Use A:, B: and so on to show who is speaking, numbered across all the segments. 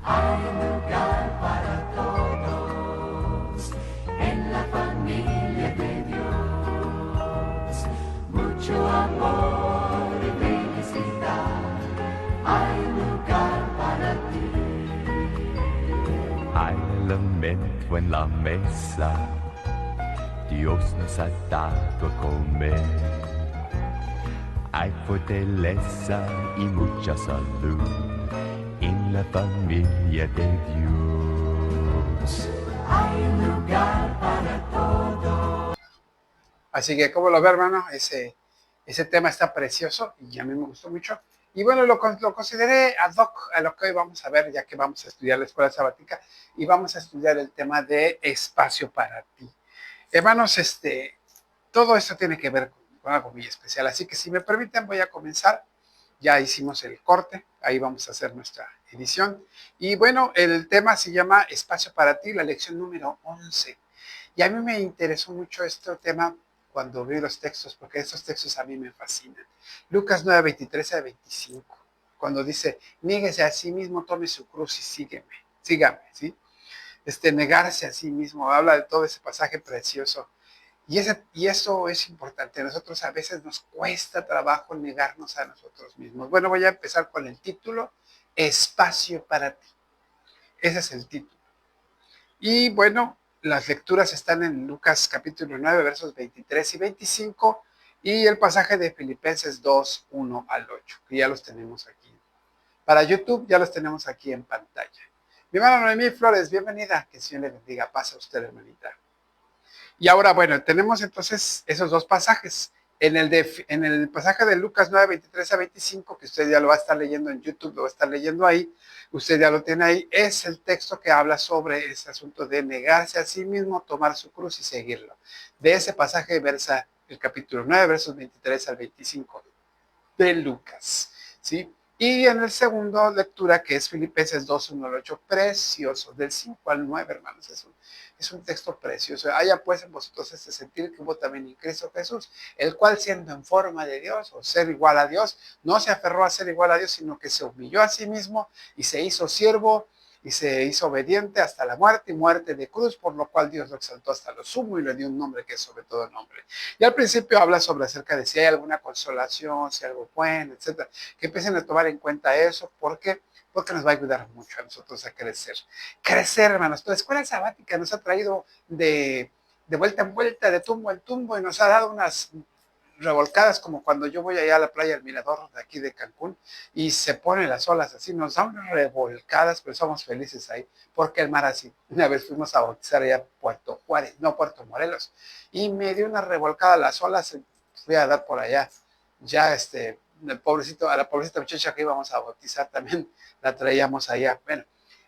A: Hay lugar para todos en la familia de Dios. Mucho amor y felicidad. Hay lugar para ti.
B: Hay alimento en la mesa, Dios nos ha dado a comer. Hay fortaleza y mucha salud en la familia de Dios.
A: Hay lugar para todos.
C: Así que, ¿cómo lo ve, hermano? Ese tema está precioso y a mí me gustó mucho. Y bueno, lo consideré ad hoc a lo que hoy vamos a ver, ya que vamos a estudiar la escuela sabática y vamos a estudiar el tema de espacio para ti. Hermanos, todo esto tiene que ver con algo muy especial. Así que si me permiten, voy a comenzar. Ya hicimos el corte, ahí vamos a hacer nuestra edición. Y bueno, el tema se llama Espacio para ti, la lección número 11. Y a mí me interesó mucho este tema cuando vi los textos, porque estos textos a mí me fascinan. Lucas 9, 23 a 25, cuando dice, niéguese a sí mismo, tome su cruz y sígame, ¿sí? Negarse a sí mismo, habla de todo ese pasaje precioso. Y eso es importante. Nosotros a veces nos cuesta trabajo negarnos a nosotros mismos. Bueno, voy a empezar con el título, Espacio para ti. Ese es el título. Y bueno, las lecturas están en Lucas capítulo 9, versos 23 y 25, y el pasaje de Filipenses 2, 1 al 8, que ya los tenemos aquí. Para YouTube ya los tenemos aquí en pantalla. Mi hermana Noemí Flores, bienvenida. Que el Señor le bendiga. Pasa usted, hermanita. Y ahora, bueno, tenemos entonces esos dos pasajes. En el pasaje de Lucas 9, 23 a 25, que usted ya lo va a estar leyendo en YouTube, lo va a estar leyendo ahí, usted ya lo tiene ahí, es el texto que habla sobre ese asunto de negarse a sí mismo, tomar su cruz y seguirlo. De ese pasaje versa el capítulo 9, versos 23 al 25 de Lucas, ¿sí? Y en el segundo lectura, que es Filipenses 2, 1 al 8, precioso, del 5 al 9, hermanos, es un texto precioso. Haya pues en vosotros este sentir que hubo también en Cristo Jesús, el cual siendo en forma de Dios o ser igual a Dios, no se aferró a ser igual a Dios, sino que se humilló a sí mismo y se hizo siervo y se hizo obediente hasta la muerte y muerte de cruz, por lo cual Dios lo exaltó hasta lo sumo y le dio un nombre que es sobre todo nombre. Y al principio habla sobre acerca de si hay alguna consolación, si algo bueno, etcétera. Que empiecen a tomar en cuenta eso. ¿Por qué? Porque nos va a ayudar mucho a nosotros a crecer. Crecer, hermanos. La escuela sabática nos ha traído de vuelta en vuelta, de tumbo en tumbo, y nos ha dado unas revolcadas, como cuando yo voy allá a la playa del Mirador de aquí de Cancún y se ponen las olas así, nos dan unas revolcadas, pero somos felices ahí, porque el mar así. Una vez fuimos a bautizar allá a Puerto Juárez, no, Puerto Morelos, y me dio una revolcada a las olas, fui a dar por allá, ya el pobrecito, a la pobrecita muchacha que íbamos a bautizar también la traíamos allá. Bueno,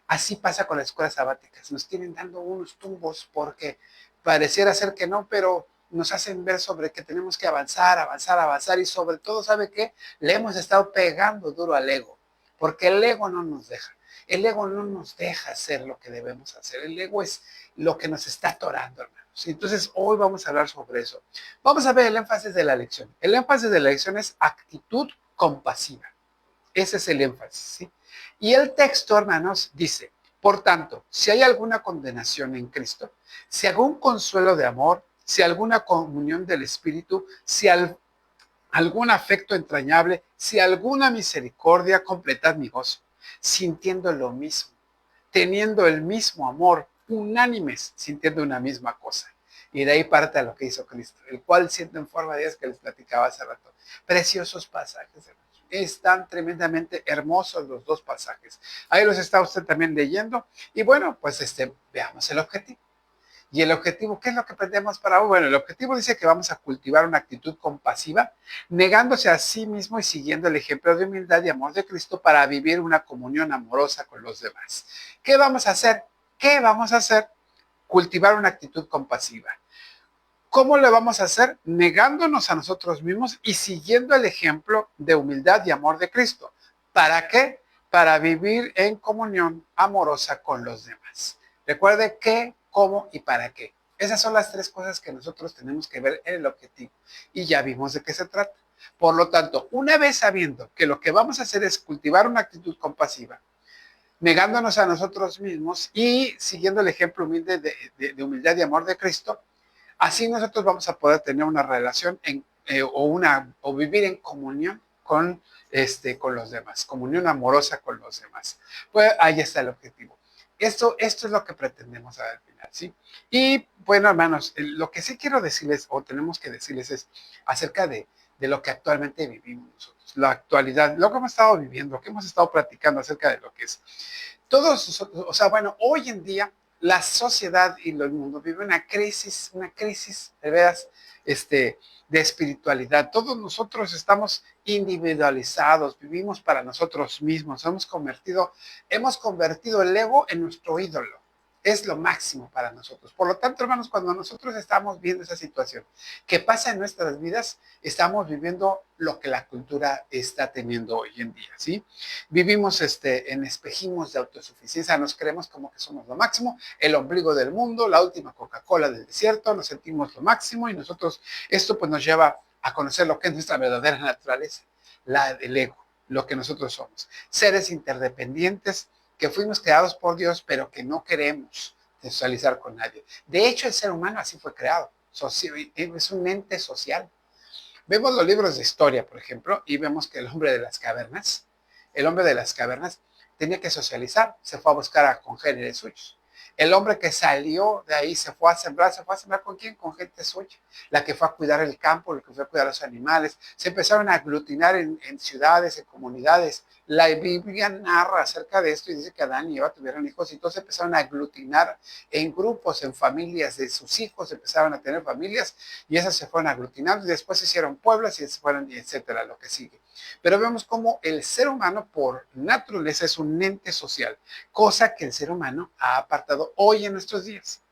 C: así pasa con las escuelas sabáticas, nos tienen dando unos tumbos porque pareciera ser que no, pero nos hacen ver sobre que tenemos que avanzar, avanzar, avanzar, y sobre todo, ¿sabe qué? Le hemos estado pegando duro al ego, porque el ego no nos deja. El ego no nos deja hacer lo que debemos hacer. El ego es lo que nos está atorando, hermanos. Entonces, hoy vamos a hablar sobre eso. Vamos a ver el énfasis de la lección. El énfasis de la lección es actitud compasiva. Ese es el énfasis, ¿sí? Y el texto, hermanos, dice, por tanto, si hay alguna condenación en Cristo, si algún consuelo de amor, si alguna comunión del Espíritu, si algún afecto entrañable, si alguna misericordia, completad mi gozo, sintiendo lo mismo, teniendo el mismo amor, unánimes, sintiendo una misma cosa. Y de ahí parte a lo que hizo Cristo, el cual siendo en forma de Dios, que les platicaba hace rato. Preciosos pasajes, hermanos. Están tremendamente hermosos los dos pasajes. Ahí los está usted también leyendo. Y bueno, pues veamos el objetivo. Y el objetivo, ¿qué es lo que aprendemos para hoy? Bueno, el objetivo dice que vamos a cultivar una actitud compasiva, negándose a sí mismo y siguiendo el ejemplo de humildad y amor de Cristo para vivir una comunión amorosa con los demás. ¿Qué vamos a hacer? ¿Qué vamos a hacer? Cultivar una actitud compasiva. ¿Cómo lo vamos a hacer? Negándonos a nosotros mismos y siguiendo el ejemplo de humildad y amor de Cristo. ¿Para qué? Para vivir en comunión amorosa con los demás. Recuerde qué, cómo y para qué. Esas son las tres cosas que nosotros tenemos que ver en el objetivo. Y ya vimos de qué se trata. Por lo tanto, una vez sabiendo que lo que vamos a hacer es cultivar una actitud compasiva, negándonos a nosotros mismos y siguiendo el ejemplo humilde de humildad y amor de Cristo, así nosotros vamos a poder tener una relación o vivir en comunión con los demás, comunión amorosa con los demás. Pues ahí está el objetivo. Esto es lo que pretendemos al final, ¿sí? Y bueno, hermanos, lo que sí quiero decirles, o tenemos que decirles, es acerca de lo que actualmente vivimos nosotros, la actualidad, lo que hemos estado viviendo, lo que hemos estado platicando acerca de lo que es. Todos nosotros, o sea, bueno, hoy en día la sociedad y el mundo vive una crisis, de veras, de espiritualidad. Todos nosotros estamos individualizados, vivimos para nosotros mismos, hemos convertido el ego en nuestro ídolo. Es lo máximo para nosotros. Por lo tanto, hermanos, cuando nosotros estamos viendo esa situación que pasa en nuestras vidas, estamos viviendo lo que la cultura está teniendo hoy en día, ¿sí? Vivimos en espejismos de autosuficiencia, nos creemos como que somos lo máximo, el ombligo del mundo, la última Coca-Cola del desierto, nos sentimos lo máximo y nosotros, esto pues nos lleva a conocer lo que es nuestra verdadera naturaleza, la del ego, lo que nosotros somos, seres interdependientes que fuimos creados por Dios, pero que no queremos socializar con nadie. De hecho, el ser humano así fue creado, es un ente social. Vemos los libros de historia, por ejemplo, y vemos que el hombre de las cavernas tenía que socializar, se fue a buscar a congéneres suyos. El hombre que salió de ahí se fue a sembrar ¿con quién? Con gente suya. La que fue a cuidar el campo, la que fue a cuidar los animales. Se empezaron a aglutinar en ciudades, en comunidades. La Biblia narra acerca de esto y dice que Adán y Eva tuvieron hijos y todos se empezaron a aglutinar en grupos, en familias de sus hijos, empezaron a tener familias y esas se fueron aglutinando y después se hicieron pueblos y se fueron, etcétera, lo que sigue. Pero vemos cómo el ser humano por naturaleza es un ente social, cosa que el ser humano ha apartado hoy en nuestros días.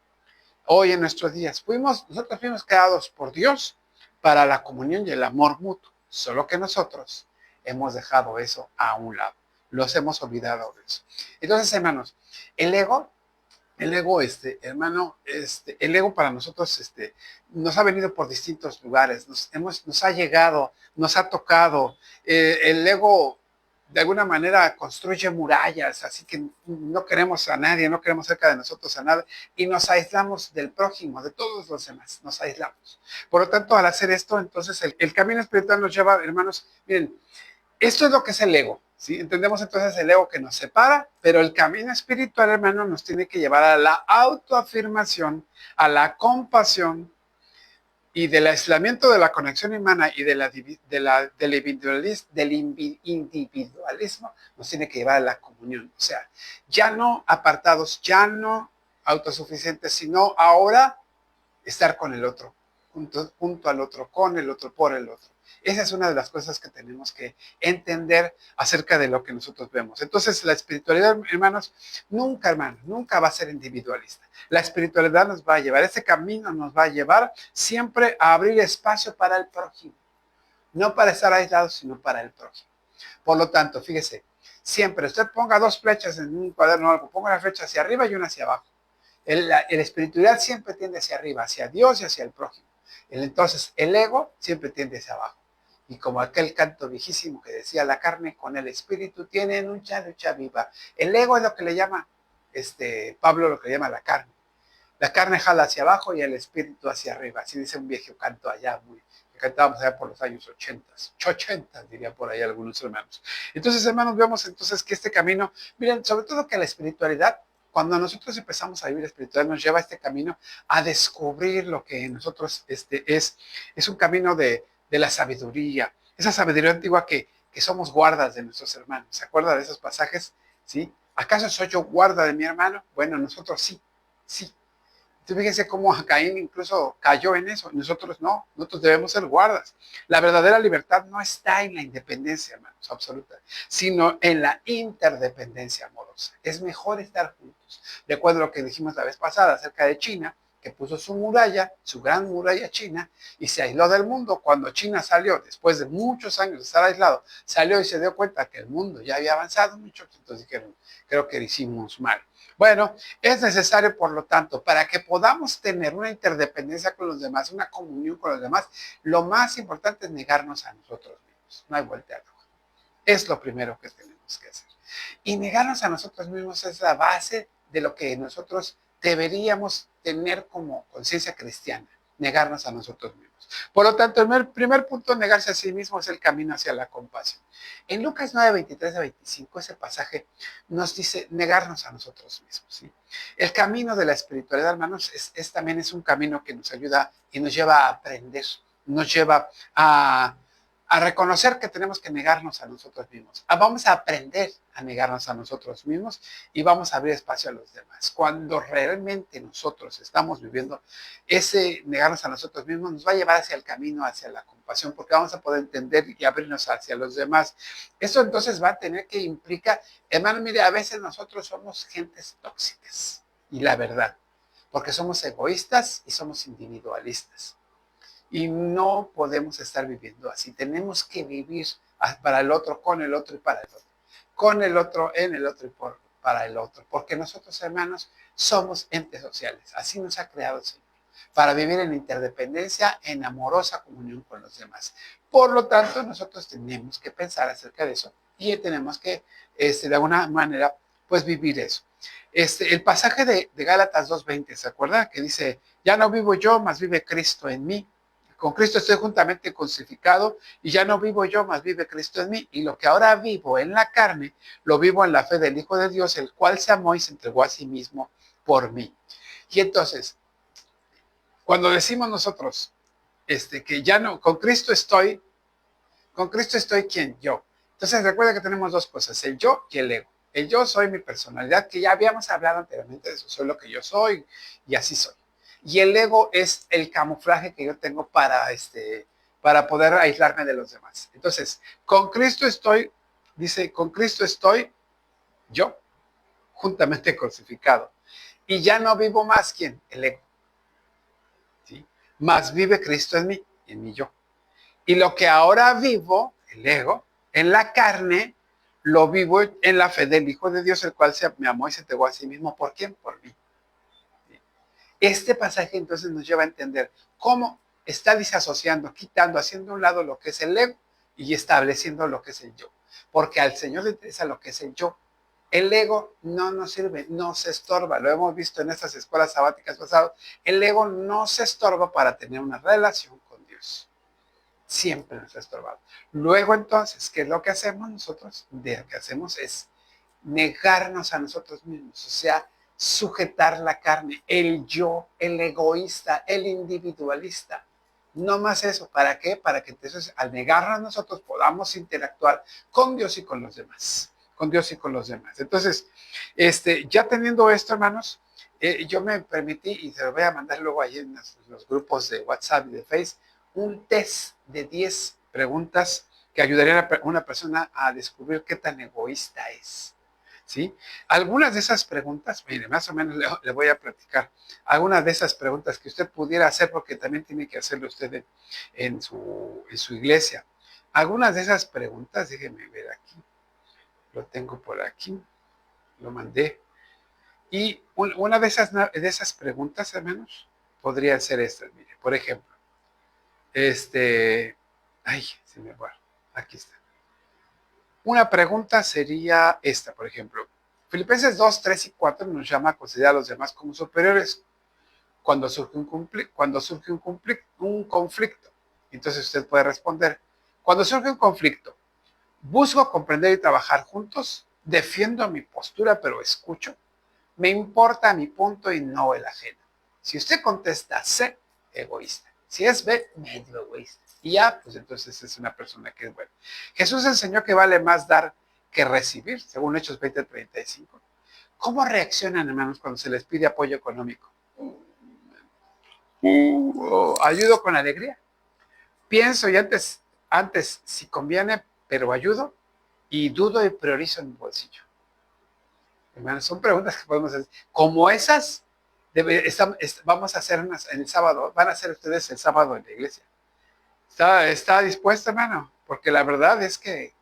C: Hoy en nuestros días. Nosotros fuimos creados por Dios para la comunión y el amor mutuo, solo que nosotros hemos dejado eso a un lado. Los hemos olvidado de eso. Entonces, hermanos, el ego, hermano, el ego para nosotros, nos ha venido por distintos lugares, nos ha llegado, nos ha tocado. El ego, de alguna manera, construye murallas, así que no queremos a nadie, no queremos cerca de nosotros a nada, y nos aislamos del prójimo, de todos los demás, nos aislamos. Por lo tanto, al hacer esto, entonces, el camino espiritual nos lleva, hermanos, miren, esto es lo que es el ego, ¿sí? Entendemos entonces el ego que nos separa, pero el camino espiritual, hermano, nos tiene que llevar a la autoafirmación, a la compasión y del aislamiento de la conexión humana y del individualismo, nos tiene que llevar a la comunión. O sea, ya no apartados, ya no autosuficientes, sino ahora estar con el otro, junto al otro, con el otro, por el otro. Esa es una de las cosas que tenemos que entender acerca de lo que nosotros vemos. Entonces, la espiritualidad, hermanos, nunca va a ser individualista. La espiritualidad nos va a llevar, ese camino nos va a llevar siempre a abrir espacio para el prójimo. No para estar aislados, sino para el prójimo. Por lo tanto, fíjese, siempre usted ponga 2 flechas en un cuaderno o algo, ponga una flecha hacia arriba y una hacia abajo. La espiritualidad siempre tiende hacia arriba, hacia Dios y hacia el prójimo. Entonces, el ego siempre tiende hacia abajo. Y como aquel canto viejísimo que decía, la carne con el espíritu tienen mucha lucha viva. El ego es lo que le llama, Pablo lo que le llama la carne. La carne jala hacia abajo y el espíritu hacia arriba. Así dice un viejo canto allá, que cantábamos allá por los años 80, diría por ahí algunos hermanos. Entonces, hermanos, vemos entonces que este camino, miren, sobre todo que la espiritualidad, cuando nosotros empezamos a vivir espiritual, nos lleva a este camino a descubrir lo que en nosotros es un camino de la sabiduría, esa sabiduría antigua que somos guardas de nuestros hermanos. ¿Se acuerdan de esos pasajes? ¿Sí? ¿Acaso soy yo guarda de mi hermano? Bueno, nosotros sí. Entonces, fíjense cómo Caín incluso cayó en eso. Nosotros no, nosotros debemos ser guardas. La verdadera libertad no está en la independencia, hermanos, absoluta, sino en la interdependencia amorosa. Es mejor estar juntos. Recuerdo lo que dijimos la vez pasada acerca de China, que puso su muralla, su gran muralla china, y se aisló del mundo. Cuando China salió, después de muchos años de estar aislado, salió y se dio cuenta que el mundo ya había avanzado mucho, entonces dijeron, creo que hicimos mal. Bueno, es necesario, por lo tanto, para que podamos tener una interdependencia con los demás, una comunión con los demás, lo más importante es negarnos a nosotros mismos. No hay vuelta atrás. Es lo primero que tenemos que hacer. Y negarnos a nosotros mismos es la base de lo que nosotros deberíamos tener como conciencia cristiana, negarnos a nosotros mismos. Por lo tanto, el primer punto, negarse a sí mismo, es el camino hacia la compasión. En Lucas 9, 23 a 25, ese pasaje nos dice negarnos a nosotros mismos, ¿sí? El camino de la espiritualidad, hermanos, también es un camino que nos ayuda y nos lleva a aprender, nos lleva a reconocer que tenemos que negarnos a nosotros mismos. Vamos a aprender a negarnos a nosotros mismos y vamos a abrir espacio a los demás. Cuando realmente nosotros estamos viviendo ese negarnos a nosotros mismos, nos va a llevar hacia el camino, hacia la compasión, porque vamos a poder entender y abrirnos hacia los demás. Eso entonces va a tener que implicar, hermano, mire, a veces nosotros somos gentes tóxicas, y la verdad, porque somos egoístas y somos individualistas. Y no podemos estar viviendo así. Tenemos que vivir para el otro, con el otro y para el otro. Con el otro, en el otro y para el otro. Porque nosotros, hermanos, somos entes sociales. Así nos ha creado el Señor. Para vivir en interdependencia, en amorosa comunión con los demás. Por lo tanto, nosotros tenemos que pensar acerca de eso. Y tenemos que, de alguna manera, pues vivir eso. El pasaje de Gálatas 2:20, ¿se acuerda? Que dice, ya no vivo yo, mas vive Cristo en mí. Con Cristo estoy juntamente crucificado y ya no vivo yo, mas vive Cristo en mí. Y lo que ahora vivo en la carne, lo vivo en la fe del Hijo de Dios, el cual se amó y se entregó a sí mismo por mí. Y entonces, cuando decimos nosotros que ya no, con Cristo estoy ¿quién? Yo. Entonces recuerda que tenemos dos cosas, el yo y el ego. El yo soy mi personalidad, que ya habíamos hablado anteriormente de eso, soy lo que yo soy y así soy. Y el ego es el camuflaje que yo tengo para poder aislarme de los demás. Entonces, con Cristo estoy, dice, con Cristo estoy yo, juntamente crucificado. Y ya no vivo más, ¿quién? El ego. ¿Sí? Más vive Cristo en mi yo. Y lo que ahora vivo, el ego, en la carne, lo vivo en la fe del Hijo de Dios, el cual me amó y se entregó a sí mismo. ¿Por quién? Por mí. Este pasaje entonces nos lleva a entender cómo está disasociando, quitando, haciendo a un lado lo que es el ego y estableciendo lo que es el yo. Porque al Señor le interesa lo que es el yo. El ego no nos sirve, no se estorba. Lo hemos visto en estas escuelas sabáticas pasadas. El ego no se estorba para tener una relación con Dios. Siempre nos ha estorbado. Luego entonces, ¿qué es lo que hacemos nosotros? Lo que hacemos es negarnos a nosotros mismos, o sea, sujetar la carne, el yo, el egoísta, el individualista. No más eso. ¿Para qué? Para que entonces al negarnos a nosotros podamos interactuar con Dios y con los demás. Con Dios y con los demás. Entonces, ya teniendo esto, hermanos, yo me permití, y se lo voy a mandar luego ahí en los grupos de WhatsApp y de Facebook, un test de 10 preguntas que ayudarían a una persona a descubrir qué tan egoísta es. ¿Sí? Algunas de esas preguntas, mire, más o menos le voy a platicar. Algunas de esas preguntas que usted pudiera hacer, porque también tiene que hacerlo usted en su iglesia. Algunas de esas preguntas, déjenme ver aquí. Lo tengo por aquí. Lo mandé. Y una de esas preguntas, hermanos, podría ser estas. Mire, por ejemplo, ay, se me va. Aquí está. Una pregunta sería esta, por ejemplo. Filipenses 2, 3 y 4 nos llama a considerar a los demás como superiores cuando surge un conflicto. Entonces usted puede responder, cuando surge un conflicto, busco comprender y trabajar juntos, defiendo mi postura pero escucho, me importa mi punto y no el ajeno. Si usted contesta C, egoísta. Si es B, medio egoísta. Y ya, pues entonces es una persona que es buena. Jesús enseñó que vale más dar que recibir, según Hechos 20:35. ¿Cómo reaccionan, hermanos, cuando se les pide apoyo económico? ¿Ayudo con alegría? Pienso y antes si conviene, pero ayudo, y dudo y priorizo en mi bolsillo. Hermanos, son preguntas que podemos hacer. Como esas, vamos a hacer unas en el sábado, van a hacer ustedes el sábado en la iglesia. ¿Está dispuesto, hermano? Porque la verdad es que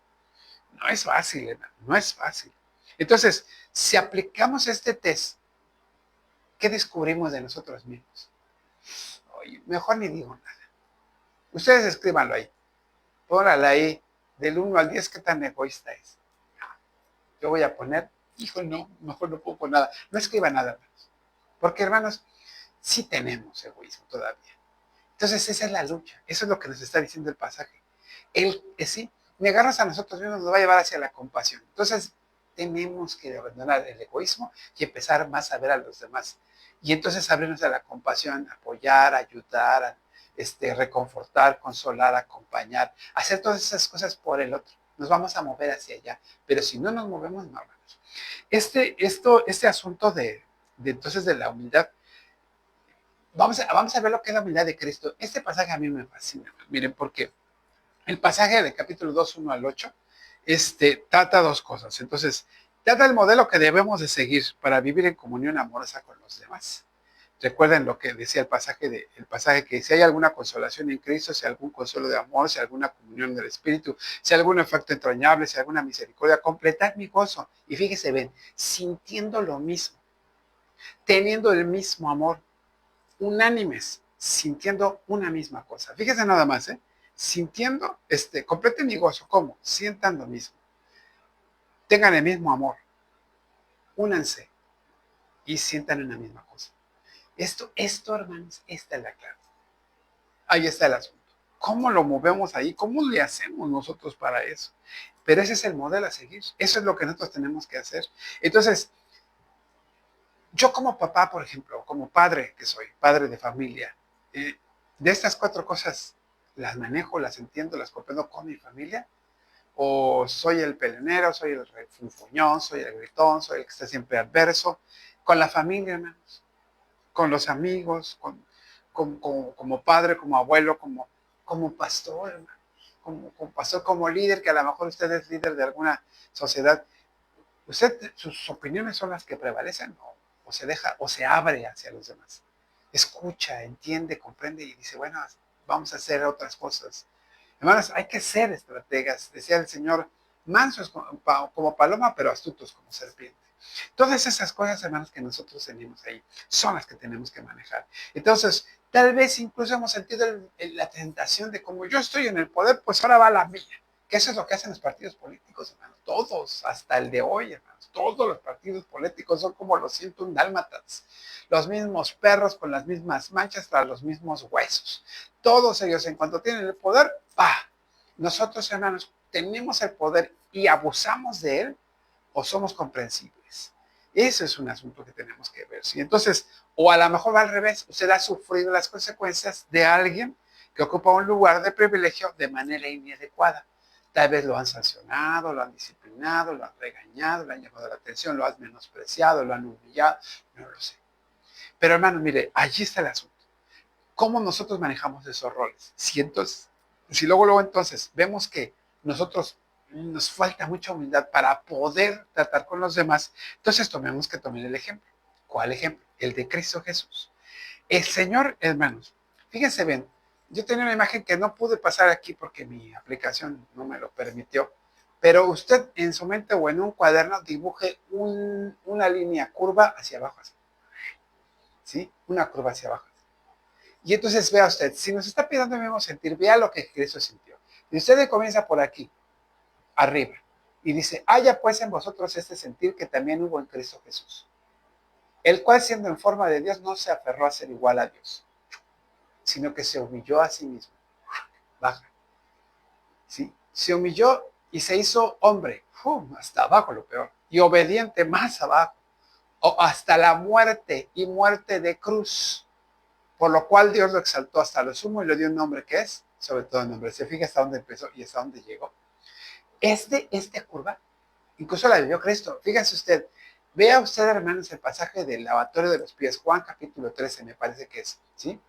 C: no es fácil, hermano, no es fácil. Entonces, si aplicamos este test, ¿qué descubrimos de nosotros mismos? Oye, mejor ni digo nada. Ustedes escríbanlo ahí. Pónganlo ahí, del 1 al 10, ¿qué tan egoísta es? yo voy a poner, hijo, no, mejor no pongo nada. No escriba nada, hermanos. Porque, hermanos, sí tenemos egoísmo todavía. Entonces, esa es la lucha. Eso es lo que nos está diciendo el pasaje. Sí, negarnos a nosotros mismos nos va a llevar hacia la compasión. Entonces, tenemos que abandonar el egoísmo y empezar más a ver a los demás. Y entonces abrirnos a la compasión, apoyar, ayudar, reconfortar, consolar, acompañar, hacer todas esas cosas por el otro. Nos vamos a mover hacia allá. Pero si no nos movemos, no, hermanos. Este asunto entonces de la humildad, vamos a ver lo que es la humildad de Cristo. Este pasaje a mí me fascina. Miren, porque el pasaje del capítulo 2, 1 al 8, trata dos cosas. Entonces, trata el modelo que debemos de seguir para vivir en comunión amorosa con los demás. Recuerden lo que decía el pasaje que si hay alguna consolación en Cristo, si hay algún consuelo de amor, si hay alguna comunión del Espíritu, si hay algún efecto entrañable, si hay alguna misericordia, completad mi gozo. Y fíjese, ven, sintiendo lo mismo, teniendo el mismo amor, unánimes, sintiendo una misma cosa. Fíjese nada más, sintiendo, completen mi gozo. ¿Cómo? Sientan lo mismo. Tengan el mismo amor. Únanse y sientan una misma cosa. Esto, hermanos, esta es la clave. Ahí está el asunto. ¿Cómo lo movemos ahí? ¿Cómo le hacemos nosotros para eso? Pero ese es el modelo a seguir. Eso es lo que nosotros tenemos que hacer. Entonces, yo como papá, por ejemplo, como padre que soy, padre de familia, de estas cuatro cosas, las manejo, las entiendo, las comprendo con mi familia, o soy el peleonero, soy el refunfuñón, soy el gritón, soy el que está siempre adverso, con la familia, hermanos, con los amigos, como padre, como abuelo, como pastor, hermanos, como pastor, como líder, que a lo mejor usted es líder de alguna sociedad. Sus opiniones son las que prevalecen, o se deja, o se abre hacia los demás. Escucha, entiende, comprende y dice, bueno, vamos a hacer otras cosas. Hermanos, hay que ser estrategas. Decía el Señor, mansos como paloma, pero astutos como serpiente. Todas esas cosas, hermanos, que nosotros tenemos ahí, son las que tenemos que manejar. Entonces, tal vez incluso hemos sentido la tentación de como yo estoy en el poder, pues ahora va la mía. Que eso es lo que hacen los partidos políticos, hermanos. Todos, hasta el de hoy, hermanos. Todos los partidos políticos son como los 101 dálmatas. Los mismos perros con las mismas manchas tras los mismos huesos. Todos ellos, en cuanto tienen el poder, ¡pah! Nosotros, hermanos, tenemos el poder y abusamos de él o somos comprensibles. Ese es un asunto que tenemos que ver. ¿Sí? Entonces, o a lo mejor va al revés, usted ha sufrido las consecuencias de alguien que ocupa un lugar de privilegio de manera inadecuada. Tal vez lo han sancionado, lo han disciplinado, lo han regañado, le han llamado la atención, lo han menospreciado, lo han humillado, no lo sé. Pero hermanos, mire, allí está el asunto. ¿Cómo nosotros manejamos esos roles? Si luego entonces vemos que nosotros nos falta mucha humildad para poder tratar con los demás, entonces tomemos que tomar el ejemplo. ¿Cuál ejemplo? El de Cristo Jesús. El Señor, hermanos, fíjense bien, yo tenía una imagen que no pude pasar aquí porque mi aplicación no me lo permitió, pero usted en su mente o en un cuaderno dibuje una línea curva hacia abajo, así. ¿Sí? Una curva hacia abajo. Y entonces vea usted, si nos está pidiendo el mismo sentir, vea lo que Cristo sintió. Y usted comienza por aquí, arriba, y dice, haya pues en vosotros este sentir que también hubo en Cristo Jesús, el cual siendo en forma de Dios no se aferró a ser igual a Dios, sino que se humilló a sí mismo. Baja. ¿Sí? Se humilló y se hizo hombre, hasta abajo lo peor, y obediente más abajo, o hasta la muerte y muerte de cruz. Por lo cual Dios lo exaltó hasta lo sumo y le dio un nombre que es, sobre todo el nombre. Se fija hasta dónde empezó y hasta dónde llegó. Esta curva, incluso la vivió Cristo. Fíjense usted, vea usted, hermanos, el pasaje del lavatorio de los pies, Juan capítulo 13, me parece que es, ¿sí?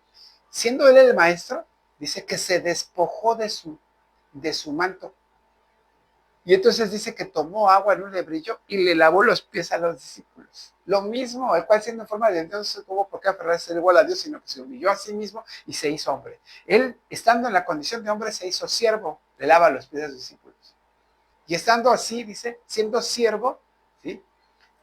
C: Siendo él el maestro, dice que se despojó de su manto. Y entonces dice que tomó agua en un lebrillo y le lavó los pies a los discípulos. Lo mismo, el cual siendo en forma de Dios no se tuvo por qué aferrarse a ser igual a Dios, sino que se humilló a sí mismo y se hizo hombre. Él, estando en la condición de hombre, se hizo siervo, le lava los pies a los discípulos. Y estando así, dice, siendo siervo, ¿sí?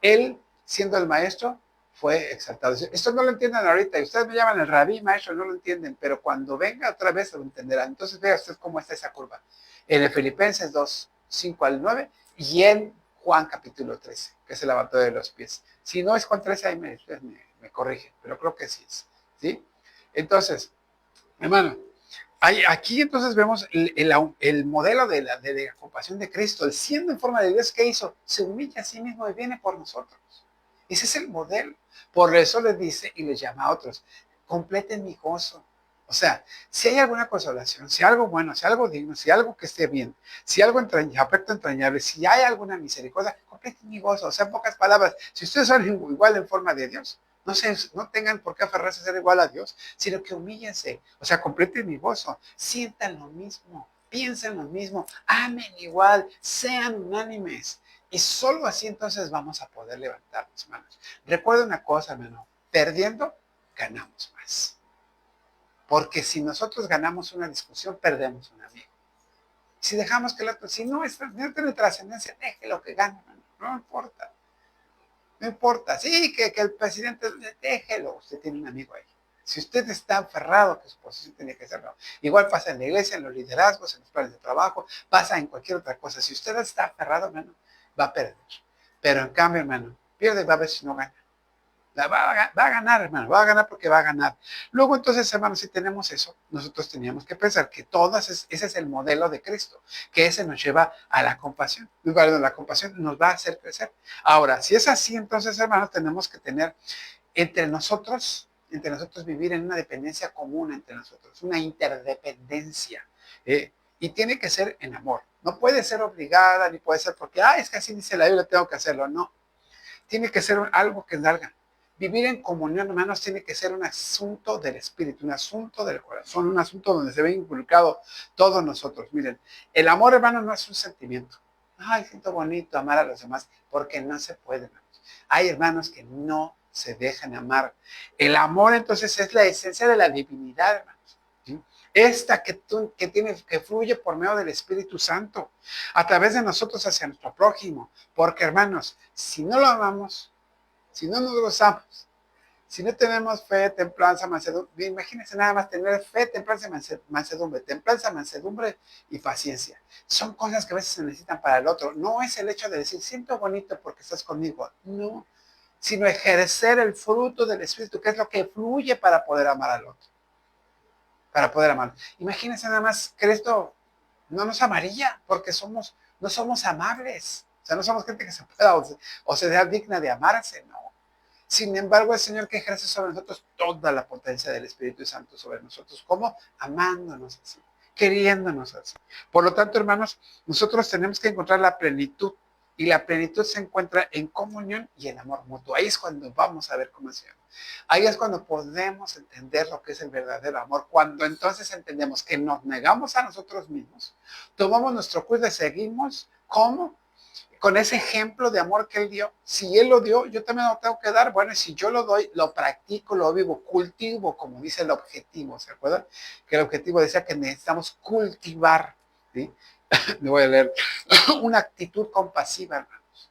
C: Él, siendo el maestro, fue exaltado. Esto no lo entienden ahorita, y ustedes me llaman el rabí, maestro, no lo entienden, pero cuando venga otra vez lo entenderán. Entonces vea usted cómo está esa curva. En el Filipenses 2, 5 al 9, y en Juan capítulo 13, que es el lavatorio de los pies. Si no es con 13, ahí me corrigen, pero creo que sí es. ¿Sí? Entonces, hermano, aquí entonces vemos el modelo de la compasión de Cristo. Él, siendo en forma de Dios, ¿qué hizo? Se humilla a sí mismo y viene por nosotros. Ese es el modelo. Por eso les dice y les llama a otros, completen mi gozo. O sea, si hay alguna consolación, si algo bueno, si algo digno, si algo que esté bien, si algo afecto entrañable, si hay alguna misericordia, completen mi gozo. O sea, en pocas palabras, si ustedes son igual en forma de Dios, no tengan por qué aferrarse a ser igual a Dios, sino que humíllense. O sea, completen mi gozo, sientan lo mismo, piensen lo mismo, amen igual, sean unánimes. Y solo así entonces vamos a poder levantarnos, hermanos. Recuerda una cosa, hermano, perdiendo, ganamos más. Porque si nosotros ganamos una discusión, perdemos un amigo. Si dejamos que el otro, si no tiene trascendencia, déjelo que gane, hermano. No importa. No importa. Sí, que el presidente, déjelo. Usted tiene un amigo ahí. Si usted está aferrado que su posición tiene que ser, no. Igual pasa en la iglesia, en los liderazgos, en los planes de trabajo, pasa en cualquier otra cosa. Si usted está aferrado, hermano, va a perder. Pero en cambio, hermano, pierde, va a ver si no gana. Va a ganar, hermano, va a ganar porque va a ganar. Luego, entonces, hermano, si tenemos eso, nosotros teníamos que pensar que ese es el modelo de Cristo, que ese nos lleva a la compasión. Perdón, la compasión nos va a hacer crecer. Ahora, si es así, entonces, hermanos, tenemos que tener entre nosotros vivir en una dependencia común entre nosotros, una interdependencia. Y tiene que ser en amor. No puede ser obligada, ni puede ser porque, es que así dice la Biblia, tengo que hacerlo. No. Tiene que ser algo que salga. Vivir en comunión, hermanos, tiene que ser un asunto del espíritu, un asunto del corazón, un asunto donde se ve inculcado todos nosotros. Miren, el amor, hermano, no es un sentimiento. Ay, siento bonito amar a los demás, porque no se puede, hermanos. Hay hermanos que no se dejan amar. El amor, entonces, es la esencia de la divinidad, hermanos. ¿Sí? Esta que fluye por medio del Espíritu Santo, a través de nosotros hacia nuestro prójimo. Porque, hermanos, si no lo amamos, si no nos gozamos, si no tenemos fe, templanza, mansedumbre, imagínense nada más tener fe, templanza, mansedumbre y paciencia. Son cosas que a veces se necesitan para el otro. No es el hecho de decir, siento bonito porque estás conmigo. No, sino ejercer el fruto del Espíritu, que es lo que fluye para poder amar al otro. Para poder amar. Imagínense nada más que esto no nos amaría porque no somos amables. O sea, no somos gente que se pueda o sea digna de amarse, no. Sin embargo, el Señor que ejerce sobre nosotros toda la potencia del Espíritu Santo sobre nosotros. ¿Cómo? Amándonos así, queriéndonos así. Por lo tanto, hermanos, nosotros tenemos que encontrar la plenitud. Y la plenitud se encuentra en comunión y en amor mutuo. Ahí es cuando vamos a ver cómo se llama. Ahí es cuando podemos entender lo que es el verdadero amor. Cuando entonces entendemos que nos negamos a nosotros mismos, tomamos nuestro cruz y seguimos. ¿Cómo? Con ese ejemplo de amor que Él dio. Si Él lo dio, yo también lo tengo que dar. Bueno, si yo lo doy, lo practico, lo vivo, cultivo, como dice el objetivo. ¿Se acuerdan? Que el objetivo decía que necesitamos cultivar. ¿Sí? Le voy a leer. Una actitud compasiva, hermanos.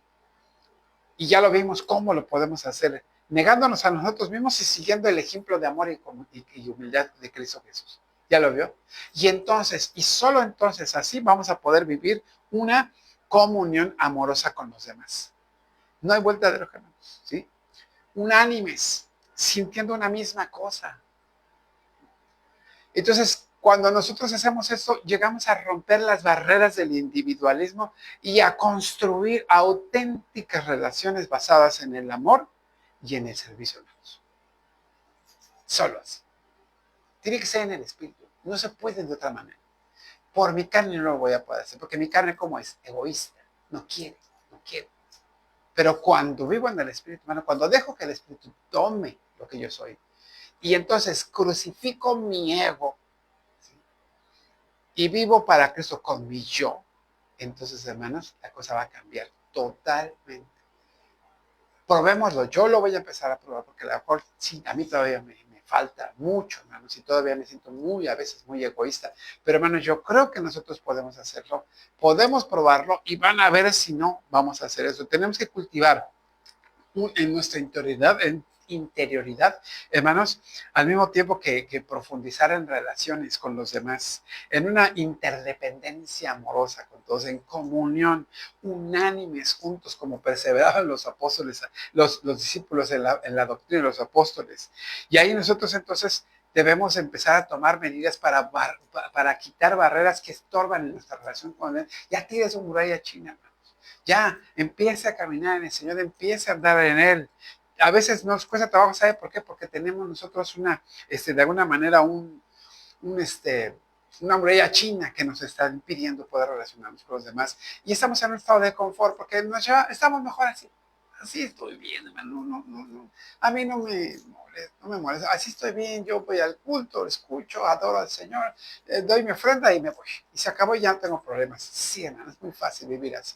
C: Y ya lo vimos cómo lo podemos hacer. Negándonos a nosotros mismos y siguiendo el ejemplo de amor y humildad de Cristo Jesús. ¿Ya lo vio? Y entonces, y solo entonces, así vamos a poder vivir una comunión amorosa con los demás. No hay vuelta de hoja, hermanos, ¿sí? Unánimes, sintiendo una misma cosa. Entonces, cuando nosotros hacemos esto, llegamos a romper las barreras del individualismo y a construir auténticas relaciones basadas en el amor y en el servicio, hermanos. Solo así. Tiene que ser en el espíritu. No se puede de otra manera. Por mi carne no lo voy a poder hacer, porque mi carne, ¿cómo es? Egoísta. No quiere. Pero cuando vivo en el espíritu, hermano, cuando dejo que el espíritu tome lo que yo soy, y entonces crucifico mi ego, ¿sí? Y vivo para Cristo con mi yo, entonces, hermanos, la cosa va a cambiar totalmente. Probémoslo, yo lo voy a empezar a probar, porque a lo mejor sí, a mí todavía me falta mucho, hermanos, y todavía me siento a veces muy egoísta, pero hermanos, yo creo que nosotros podemos hacerlo, podemos probarlo y van a ver si no vamos a hacer eso. Tenemos que cultivar en nuestra interioridad, hermanos, al mismo tiempo que profundizar en relaciones con los demás, en una interdependencia amorosa con todos, en comunión, unánimes juntos, como perseveraban los apóstoles, los discípulos en la doctrina de los apóstoles. Y ahí nosotros entonces debemos empezar a tomar medidas para quitar barreras que estorban en nuestra relación con Él. Ya tires su muralla china, hermanos. Ya empieza a caminar en el Señor, empieza a andar en Él. A veces nos cuesta trabajo, ¿sabe por qué? Porque tenemos nosotros de alguna manera una muralla china que nos está impidiendo poder relacionarnos con los demás. Y estamos en un estado de confort porque estamos mejor así. Así estoy bien, hermano. No. A mí no me molesta. Así estoy bien. Yo voy al culto, escucho, adoro al Señor, doy mi ofrenda y me voy. Y se acabó y ya no tengo problemas. Sí, hermano, es muy fácil vivir así.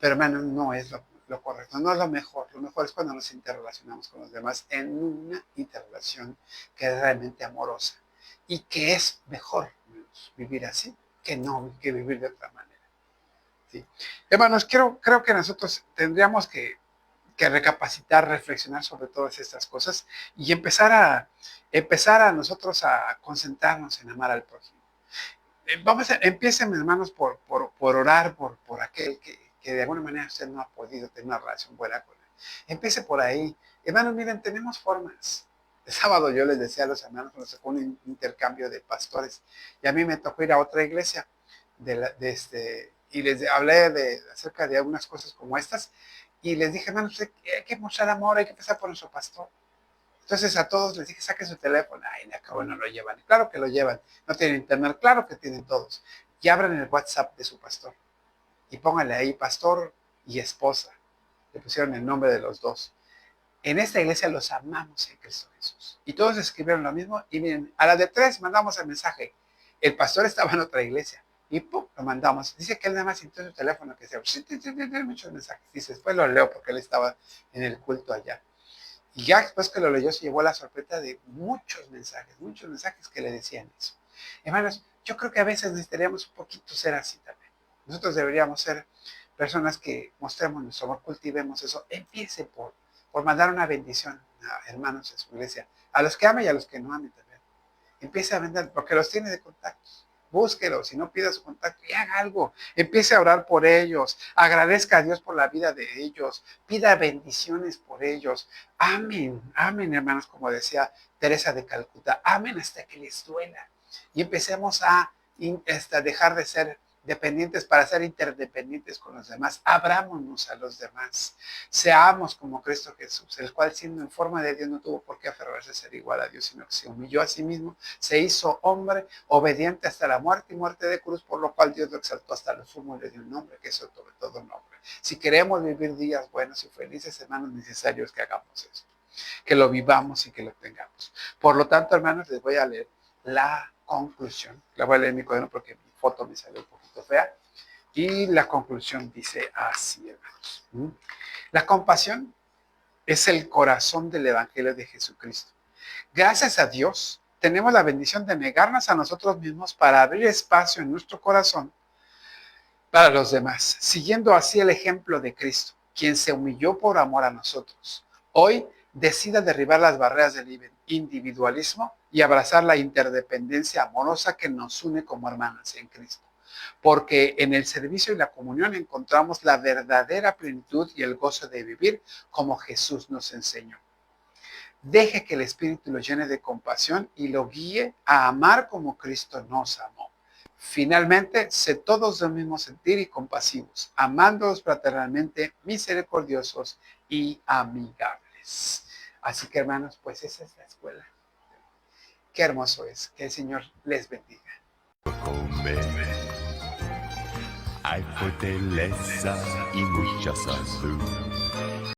C: Pero, hermano, no es lo correcto, no es lo mejor. Lo mejor es cuando nos interrelacionamos con los demás en una interrelación que es realmente amorosa. Y que es mejor vivir así que vivir de otra manera. ¿Sí? Hermanos, creo que nosotros tendríamos que recapacitar, reflexionar sobre todas estas cosas y empezar a nosotros a concentrarnos en amar al prójimo. Empiecen, hermanos, por orar por aquel que de alguna manera usted no ha podido tener una relación buena con él. Empiece por ahí. Hermanos, miren, tenemos formas. El sábado yo les decía a los hermanos cuando se fue un intercambio de pastores y a mí me tocó ir a otra iglesia y les hablé acerca de algunas cosas como estas y les dije, hermanos, hay que mostrar amor, hay que empezar por nuestro pastor. Entonces a todos les dije, saquen su teléfono. Ay, acabo, no lo llevan. Claro que lo llevan. No tienen internet, claro que tienen todos. Y abran el WhatsApp de su pastor. Y pónganle ahí pastor y esposa. Le pusieron el nombre de los dos. En esta iglesia los amamos en Cristo Jesús. Y todos escribieron lo mismo. Y miren, a la de 3 mandamos el mensaje. El pastor estaba en otra iglesia. Y ¡pum! Lo mandamos. Dice que él nada más sintió su teléfono que se muchos mensajes. Dice, después lo leo porque él estaba en el culto allá. Y ya después que lo leyó se llevó la sorpresa de muchos mensajes que le decían eso. Hermanos, yo creo que a veces necesitaríamos un poquito ser así también. Nosotros deberíamos ser personas que mostremos nuestro amor, cultivemos eso. Empiece por mandar una bendición a hermanos en su iglesia, a los que amen y a los que no amen también. Empiece a vender, porque los tiene de contactos. Búsquelos, si no pida su contacto y haga algo. Empiece a orar por ellos. Agradezca a Dios por la vida de ellos. Pida bendiciones por ellos. Amen, hermanos, como decía Teresa de Calcuta. Amen hasta que les duela. Y empecemos a dejar de ser dependientes para ser interdependientes con los demás. Abrámonos a los demás. Seamos como Cristo Jesús, el cual siendo en forma de Dios no tuvo por qué aferrarse a ser igual a Dios, sino que se humilló a sí mismo, se hizo hombre, obediente hasta la muerte y muerte de cruz, por lo cual Dios lo exaltó hasta lo sumo y le dio un nombre que es sobre todo nombre. Si queremos vivir días buenos y felices, hermanos, necesarios que hagamos esto, que lo vivamos y que lo tengamos. Por lo tanto, hermanos, les voy a leer la conclusión. La voy a leer en mi cuaderno porque mi foto me salió un poquito fea. Y la conclusión dice así, hermanos. La compasión es el corazón del Evangelio de Jesucristo. Gracias a Dios, tenemos la bendición de negarnos a nosotros mismos para abrir espacio en nuestro corazón para los demás, siguiendo así el ejemplo de Cristo, quien se humilló por amor a nosotros. Hoy decida derribar las barreras del individualismo y abrazar la interdependencia amorosa que nos une como hermanas en Cristo. Porque en el servicio y la comunión encontramos la verdadera plenitud y el gozo de vivir como Jesús nos enseñó. Deje que el Espíritu lo llene de compasión y lo guíe a amar como Cristo nos amó. Finalmente, sé todos del mismo sentir y compasivos, amándolos fraternalmente, misericordiosos y amigables. Así que, hermanos, pues esa es la escuela. Qué hermoso es. Que el Señor les bendiga.
B: Hay fortaleza y mucha salud.